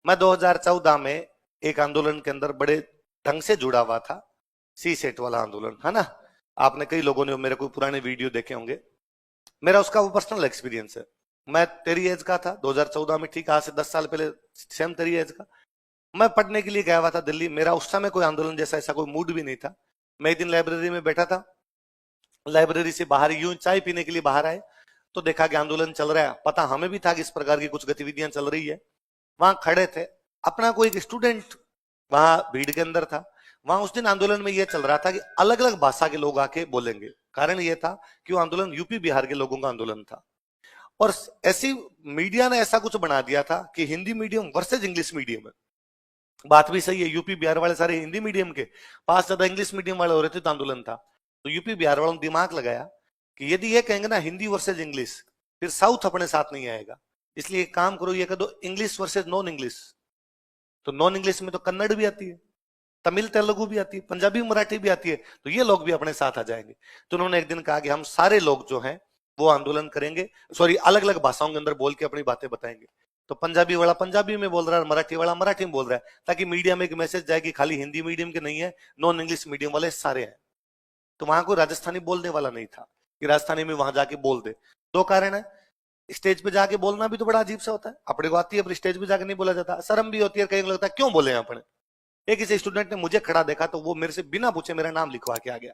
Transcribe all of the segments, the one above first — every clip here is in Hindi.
मैं 2014 में एक आंदोलन के अंदर बड़े ढंग से जुड़ा हुआ था, सी सेट वाला आंदोलन, है ना। आपने कई लोगों ने मेरे कोई पुराने वीडियो देखे होंगे। मेरा उसका वो पर्सनल एक्सपीरियंस है। मैं तेरी एज का था 2014 में, ठीक आज से 10 साल पहले, सेम तेरी एज का। मैं पढ़ने के लिए गया हुआ था दिल्ली। मेरा उस समय कोई आंदोलन जैसा ऐसा कोई मूड भी नहीं था। मैं एक दिन लाइब्रेरी में बैठा था, लाइब्रेरी से बाहर यूं चाय पीने के लिए बाहर आए तो देखा कि आंदोलन चल रहा है। पता हमें भी था कि इस प्रकार की कुछ गतिविधियां चल रही है। वहां खड़े थे, अपना कोई एक स्टूडेंट वहां भीड़ के अंदर था। वहां उस दिन आंदोलन में यह चल रहा था कि अलग अलग भाषा के लोग आके बोलेंगे। कारण यह था कि वो आंदोलन यूपी बिहार के लोगों का आंदोलन था। और ऐसी मीडिया ने ऐसा कुछ बना दिया था कि Hindi medium versus English medium है। बात भी सही है, यूपी बिहार वाले सारे हिंदी मीडियम के, पास ज्यादा इंग्लिश मीडियम वाले हो रहे थे तो आंदोलन था। तो यूपी बिहार वालों ने दिमाग लगाया कि यदि ये कहेंगे ना हिंदी वर्सेज इंग्लिश, फिर साउथ अपने साथ नहीं आएगा। इसलिए एक काम करो, ये कह दो इंग्लिश वर्सेज नॉन इंग्लिश। तो नॉन इंग्लिश में तो कन्नड़ भी आती है, तमिल तेलुगु भी आती है, पंजाबी मराठी भी आती है, तो ये लोग भी अपने साथ आ जाएंगे। तो उन्होंने एक दिन कहा कि हम सारे लोग जो हैं वो आंदोलन करेंगे, सॉरी अलग अलग भाषाओं के अंदर बोल के अपनी बातें बताएंगे। तो पंजाबी वाला पंजाबी में बोल रहा है, मराठी वाला मराठी में बोल रहा है, ताकि मीडिया में एक मैसेज जाए कि खाली हिंदी मीडियम के नहीं है, नॉन इंग्लिश मीडियम वाले सारे हैं। तो वहां कोई राजस्थानी बोलने वाला नहीं था कि राजस्थानी में वहां जाके बोल दे। दो कारण है, स्टेज पे जाके बोलना भी तो बड़ा अजीब सा होता है, अपने को आती है पर स्टेज पे जाके नहीं बोला जाता, शर्म भी होती है, कहीं लगता है क्यों बोले अपने। एक किसी स्टूडेंट ने मुझे खड़ा देखा तो वो मेरे से बिना पूछे मेरा नाम लिखवा के आ गया।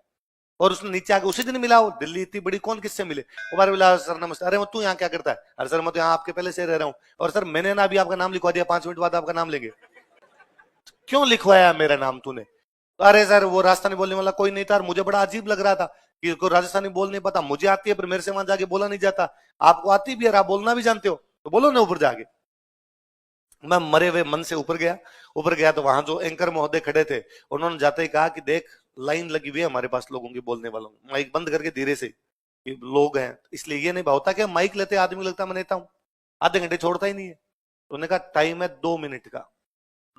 और उसने नीचे आके उसी दिन मिला, वो दिल्ली इतनी बड़ी कौन किससे मिले, वो बार मिला, सर नमस्ते, अरे तू यहाँ क्या करता है, अरे सर मैं तो यहाँ आपके पहले से रह रहा हूँ, और सर मैंने ना अभी आपका नाम लिखवा दिया, 5 मिनट बाद आपका नाम लेंगे। क्यों लिखवाया मेरा नाम तूने। अरे सर वो राजस्थानी बोलने वाला कोई नहीं था, और मुझे बड़ा अजीब लग रहा था कि कोई राजस्थानी बोल नहीं पता, मुझे आती है पर मेरे से वहां जाके बोला नहीं जाता, आपको आती भी है, आप बोलना भी जानते हो तो बोलो ना ऊपर जाके। मैं मरे हुए मन से ऊपर गया तो वहां जो एंकर महोदय खड़े थे, उन्होंने जाते ही कहा कि देख लाइन लगी हुई है हमारे पास लोगों की बोलने वालों, माइक बंद करके धीरे से, कि लोग हैं। इसलिए ये नहीं होता कि माइक लेते आदमी लगता मैं नेता हूं, आधे घंटे छोड़ता ही नहीं है। तो उन्होंने कहा टाइम है 2 मिनट का,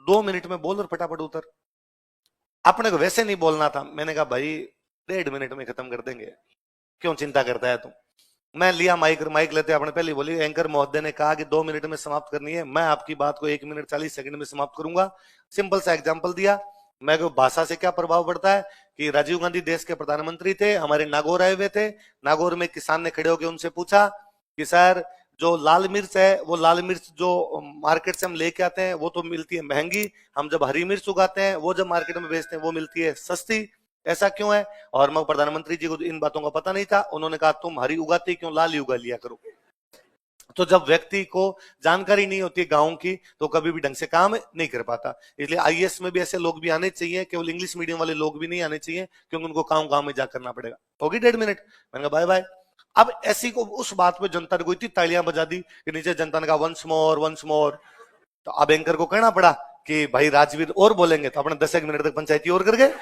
2 मिनट में बोल और फटाफट उतर। अपने को वैसे नहीं बोलना था, मैंने कहा भाई 1.5 मिनट में खत्म कर देंगे, क्यों चिंता करता है तुम। मैं लिया माइक, माइक लेते आपने पहले बोली एंकर महोदय ने कहा कि 2 मिनट में समाप्त करनी है, मैं आपकी बात को 1 मिनट 40 सेकंड में समाप्त करूंगा। सिंपल सा एग्जांपल दिया। मैं को भाषा से क्या प्रभाव पड़ता है कि राजीव गांधी देश के प्रधानमंत्री थे, हमारे नागौर आए हुए थे। नागौर में किसान ने खड़े होकर उनसे पूछा कि सर जो लाल मिर्च है, वो लाल मिर्च जो मार्केट से हम लेके आते हैं वो तो मिलती है महंगी, हम जब हरी मिर्च उगाते हैं वो जब मार्केट में बेचते हैं वो मिलती है सस्ती, ऐसा क्यों है। और मैं प्रधानमंत्री जी को इन बातों का पता नहीं था। उन्होंने कहा तुम हरी उगाते क्यों, लाल ही उगा लिया करो। तो जब व्यक्ति को जानकारी नहीं होती गांव की तो कभी भी ढंग से काम नहीं कर पाता। इसलिए आईएएस में भी ऐसे लोग भी आने चाहिए, केवल इंग्लिश मीडियम वाले लोग भी नहीं आने चाहिए, क्योंकि उनको गांव गांव में जा करना पड़ेगा। होगी 1.5 मिनट, मैंने कहा बाय बाय। अब ऐसी को उस बात पे जनता ने कोई इतनी तालियां बजा दी कि नीचे जनता ने कहा वंस मोर वंस मोर। तो अब एंकर को कहना पड़ा कि भाई राजवीर और बोलेंगे तो अपने 10 मिनट तक पंचायती और कर गए।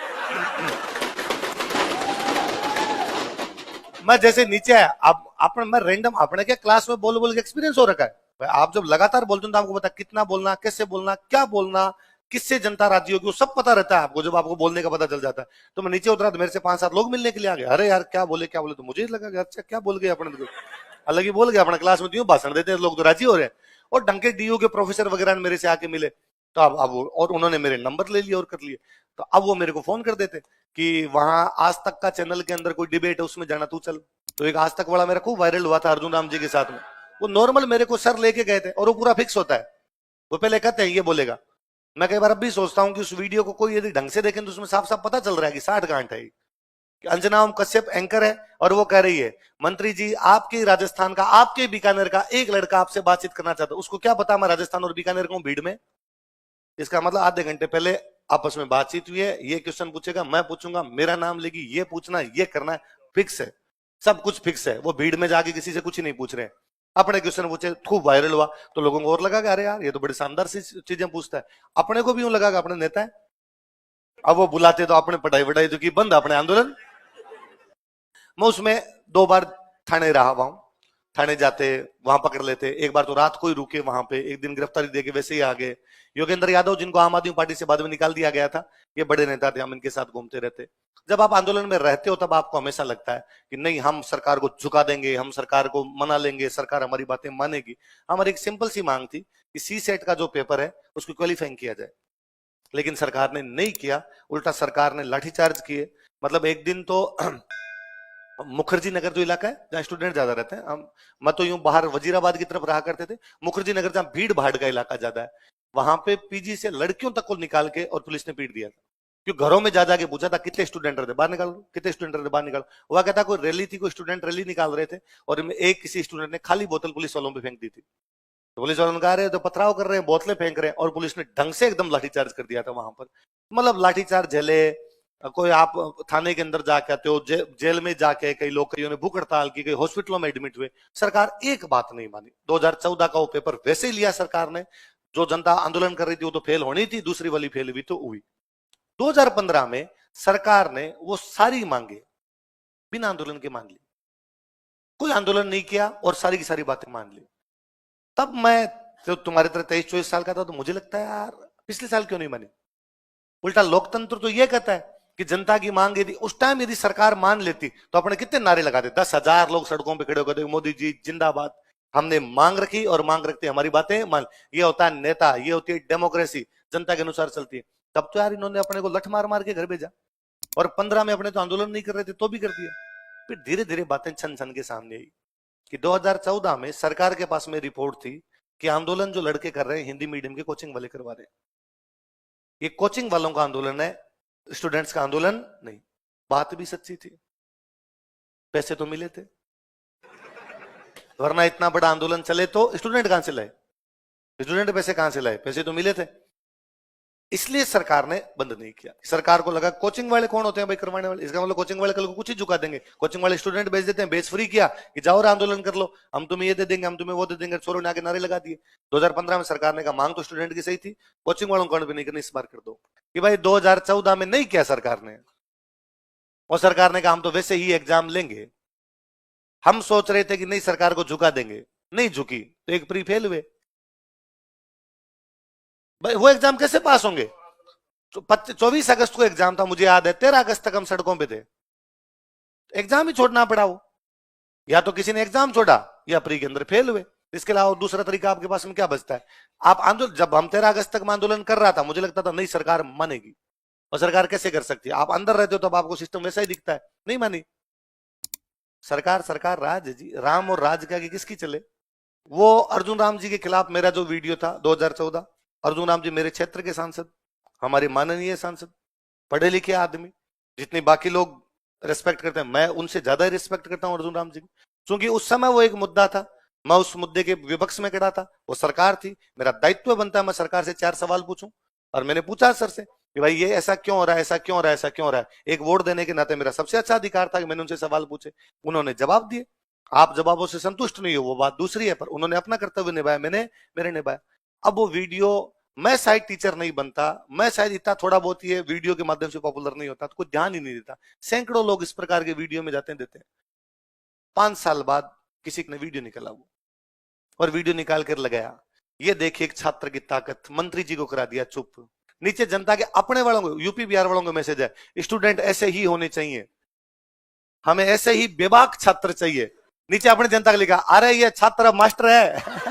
मैं जैसे नीचे आया, अब अपने मैं रैंडम अपने के क्लास में बोल बोल के एक्सपीरियंस हो रखा है भाई। आप जब लगातार बोलते हो तो आपको पता कितना बोलना, कैसे बोलना, क्या बोलना, किससे जनता राजी होगी, वो सब पता रहता है आपको जब आपको बोलने का पता चल जाता है। तो मैं नीचे उतरा तो मेरे से 5-7 लोग मिलने के लिए आ गए, अरे यार क्या बोले क्या बोले, तो मुझे लगा अच्छा क्या बोल गए अपने तो अलग ही बोल गया। अपने क्लास में तो भाषण देते हैं लोग तो राजी हो रहे हैं। और डंके डीयू के प्रोफेसर वगैरह मेरे से आके मिले, तो अब और उन्होंने मेरे नंबर ले लिए और कर लिए। तो अब वो मेरे को फोन कर देते कि वहां आज तक का चैनल के अंदर कोई डिबेट है उसमें जाना, तू चल। तो एक आज तक वाला मेरा खूब वायरल हुआ था अर्जुन राम जी के साथ में। वो नॉर्मल मेरे को सर लेके गए थे और वो पूरा फिक्स होता है, वो पहले कहते हैं ये बोलेगा। मैं कई बार अब भी सोचता हूँ कि उस वीडियो को कोई यदि ढंग से देखें तो उसमें साफ साफ पता चल रहा है कि 60 गांठ है। कि अंजना कश्यप एंकर है और वो कह रही है मंत्री जी आपके राजस्थान का, आपके बीकानेर का एक लड़का आपसे बातचीत करना चाहता है, उसको क्या पता मैं राजस्थान और बीकानेर का हूं भीड़ में। इसका मतलब आधे घंटे पहले आपस में बातचीत हुई है, ये क्वेश्चन पूछेगा, मैं पूछूंगा, मेरा नाम लेगी, ये पूछना ये करना है, फिक्स है, सब कुछ फिक्स है। वो भीड़ में जाके किसी से कुछ नहीं पूछ रहे हैं। अपने क्वेश्चन पूछे, खूब वायरल हुआ तो लोगों को और लगा कि अरे यार ये तो बड़ी शानदार सी चीजें पूछता है। अपने को भी यूं लगा कि अपने नेता है। अब वो बुलाते तो अपने पढ़ाई वढ़ाई तो की बंद, अपने आंदोलन। मैं उसमें 2 बार थाने रहा हुआ हूं। थाने जाते, वहां पकड़ लेते, एक बार तो रात को ही रुके वहां पे, एक दिन गिरफ्तारी देके वैसे ही आ गए। योगेंद्र यादव जिनको आम आदमी पार्टी से बाद में निकाल दिया गया था, ये बड़े नेता थे, हम इनके साथ घूमते रहते। जब आप आंदोलन में रहते हो तब आपको हमेशा लगता है कि नहीं, हम सरकार को झुका देंगे, हम सरकार को मना लेंगे, सरकार हमारी बातें मानेगी। हमारी एक सिंपल सी मांग थी कि सी सेट का जो पेपर है उसको क्वालिफाइंग किया जाए, लेकिन सरकार ने नहीं किया। उल्टा सरकार ने लाठीचार्ज किए। मतलब एक दिन तो मुखर्जी नगर जो इलाका है जहाँ स्टूडेंट ज्यादा रहते हैं, हम मैं तो यूं बाहर वजीराबाद की तरफ रहा करते थे, मुखर्जी नगर जहाँ भीड़ भाड़ का इलाका ज्यादा है, वहां पे पीजी से लड़कियों तक को निकाल के और पुलिस ने पीट दिया था। क्योंकि घरों में जा जाके पूछा था कितने स्टूडेंट रहते, बाहर निकालो, कितने स्टूडेंट रहते, बाहर निकालो। वह कहता कोई रैली थी, कोई स्टूडेंट रैली निकाल रहे थे और एक किसी स्टूडेंट ने खाली बोतल पुलिस वालों पे फेंक दी थी। तो पुलिस वालों ने कहा रहे तो पथराव कर रहे हैं, बोतलें फेंक रहे हैं, और पुलिस ने ढंग से एकदम लाठीचार्ज कर दिया था वहां पर। मतलब लाठीचार्ज झेले। कोई आप थाने के अंदर जाके आते हो, जेल में जाके कई लोग, कईयों ने भूख हड़ताल की, कई हॉस्पिटलों में एडमिट हुए, सरकार एक बात नहीं मानी। 2014 का वो पेपर वैसे ही लिया सरकार ने, जो जनता आंदोलन कर रही थी वो तो फेल होनी थी, दूसरी वाली फेल भी तो हुई। 2015 में सरकार ने वो सारी मांगे बिना आंदोलन के मान ली, कोई आंदोलन नहीं किया और सारी की सारी बातें मान ली। तब मैं तो तुम्हारे तरह 23-24 साल का था, तो मुझे लगता है यार पिछले साल क्यों नहीं मानी। उल्टा लोकतंत्र तो यह कहता है कि जनता की मांग यदि उस टाइम यदि सरकार मान लेती तो अपने कितने नारे लगाते, 10,000 लोग सड़कों पे खड़े होकर मोदी जी जिंदाबाद। हमने मांग रखी और मांग रखते हमारी बातें मान। ये होता है नेता, ये होती है डेमोक्रेसी, जनता के अनुसार चलती है। तब तो यार इन्होंने अपने को लठ मार मार के घर भेजा, और 15 में अपने तो आंदोलन नहीं कर रहे थे तो भी कर दिया। फिर धीरे धीरे बातें छन छन के सामने आई कि 2014 में सरकार के पास में रिपोर्ट थी कि आंदोलन जो लड़के कर रहे हैं हिंदी मीडियम के कोचिंग वाले करवा रहे हैं, ये कोचिंग वालों का आंदोलन है, स्टूडेंट्स का आंदोलन नहीं। बात भी सच्ची थी, पैसे तो मिले थे, वरना इतना बड़ा आंदोलन चले तो स्टूडेंट कहां से लाए, स्टूडेंट पैसे कहां से लाए, पैसे तो मिले थे। इसलिए सरकार ने बंद नहीं किया। सरकार को लगा कोचिंग वाले कौन होते हैं भाई करवाने वाले, इसका मतलब कोचिंग वाले कल को कुछ ही झुका देंगे, कोचिंग वाले स्टूडेंट भेज देते हैं, बेच फ्री किया कि जाओ और आंदोलन कर लो, हम तुम्हें ये दे देंगे, हम तुम्हें वो दे देंगे, छोरों ने आके नारे लगा दिए। 2015 में सरकार ने कहा मांग तो स्टूडेंट की सही थी, कोचिंग वालों को भी नहीं करनी, इस बार कर दो। कि भाई 2014 में नहीं किया सरकार ने, और सरकार ने कहा हम तो वैसे ही एग्जाम लेंगे। हम सोच रहे थे कि नहीं सरकार को झुका देंगे, नहीं झुकी तो एक प्री फेल हुए। भाई वो एग्जाम कैसे पास होंगे। 24 अगस्त को एग्जाम था, मुझे याद है 13 अगस्त तक हम सड़कों पे थे, एग्जाम ही छोड़ना पड़ा। वो या तो किसी ने एग्जाम छोड़ा या प्री के अंदर फेल हुए, इसके अलावा दूसरा तरीका आपके पास में क्या बचता है। आप आंदोलन, जब हम 13 अगस्त तक में आंदोलन कर रहा था मुझे लगता था नहीं सरकार मानेगी, और सरकार कैसे कर सकती है, आप अंदर रहते हो तब आपको सिस्टम वैसा ही दिखता है, नहीं मानी सरकार। सरकार राज है जी, राम और राज का किसकी चले। वो अर्जुन राम जी के खिलाफ मेरा जो वीडियो था 2014, अर्जुन राम जी मेरे क्षेत्र के सांसद, हमारे माननीय सांसद, पढ़े लिखे आदमी, जितने बाकी लोग रिस्पेक्ट करते हैं मैं उनसे ज्यादा ही रिस्पेक्ट करता हूं अर्जुन राम जी, क्योंकि उस समय वो एक मुद्दा था, मैं उस मुद्दे के विपक्ष में खड़ा था, वो सरकार थी, मेरा दायित्व बनता है मैं सरकार से 4 सवाल पूछूं। और मैंने पूछा सर से कि भाई ये ऐसा क्यों हो रहा है, ऐसा क्यों हो रहा है, ऐसा क्यों हो रहा है। एक वोट देने के नाते मेरा सबसे अच्छा अधिकार था कि मैंने उनसे सवाल पूछे, उन्होंने जवाब दिए। आप जवाबों से संतुष्ट नहीं हो वो बात दूसरी है, पर उन्होंने अपना कर्तव्य निभाया, मैंने मेरे निभाया। अब वो वीडियो, मैं शायद टीचर नहीं बनता, मैं शायद इतना थोड़ा बहुत ही वीडियो के माध्यम से पॉपुलर नहीं होता, तो कोई ध्यान ही नहीं देता। सैकड़ों लोग इस प्रकार के वीडियो में जाते हैं, देते हैं। 5 साल बाद किसी ने वीडियो निकाला वो, और वीडियो निकाल कर लगाया, ये देखिए एक छात्र की ताकत, मंत्री जी को करा दिया चुप। नीचे जनता के अपने वालों को, यूपी बिहार वालों को मैसेज है, स्टूडेंट ऐसे ही होने चाहिए, हमें ऐसे ही बेबाक छात्र चाहिए। नीचे अपने जनता को लिखा, अरे ये छात्र मास्टर है